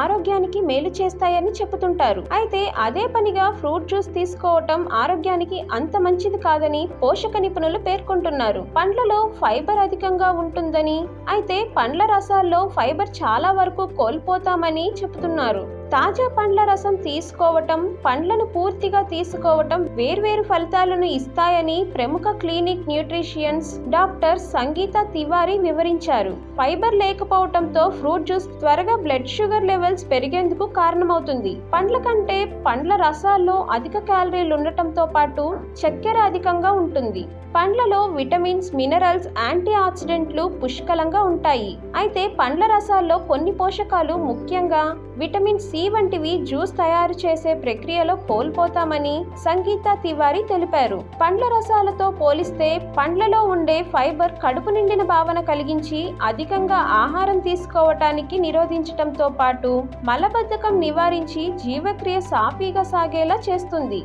ఆరోగ్యానికి మేలు చేస్తాయని చెబుతుంటారు. అయితే అదే పనిగా ఫ్రూట్ జ్యూస్ తీసుకోవటం ఆరోగ్యానికి అంత మంచిది కాదని పోషక నిపుణులు పేర్కొంటున్నారు. పండ్లలో ఫైబర్ అధికంగా ఉంటుందని, అయితే పండ్ల రసాల్లో ఫైబర్ చాలా వరకు కోల్పోతామని చెబుతున్నారు. తాజా పండ్ల రసం తీసుకోవటం, పండ్లను పూర్తిగా తీసుకోవటం వేర్వేరు ఫలితాలను ఇస్తాయని ప్రముఖ క్లినిక్ న్యూట్రిషియన్స్ డాక్టర్ సంగీత తివారీ వివరించారు. ఫైబర్ లేకపోవటంతో ఫ్రూట్ జ్యూస్ త్వరగా బ్లడ్ షుగర్ లెవెల్స్ పెరిగేందుకు కారణమవుతుంది. పండ్ల కంటే పండ్ల రసాల్లో అధిక క్యాలరీలు ఉండటంతో పాటు చక్కెర అధికంగా ఉంటుంది. పండ్లలో విటమిన్స్, మినరల్స్, యాంటీ ఆక్సిడెంట్లు పుష్కలంగా ఉంటాయి. అయితే పండ్ల రసాల్లో కొన్ని పోషకాలు, ముఖ్యంగా విటమిన్ సి వంటివి జ్యూస్ తయారు చేసే ప్రక్రియలో కోల్పోతామని సంగీత తివారీ తెలిపారు. పండ్ల రసాలతో పోలిస్తే పండ్లలో ఉండే ఫైబర్ కడుపు నిండిన భావన కలిగించి అధికంగా ఆహారం తీసుకోవటానికి నిరోధించటంతో పాటు మలబద్ధకం నివారించి జీవక్రియ సాఫీగా సాగేలా చేస్తుంది.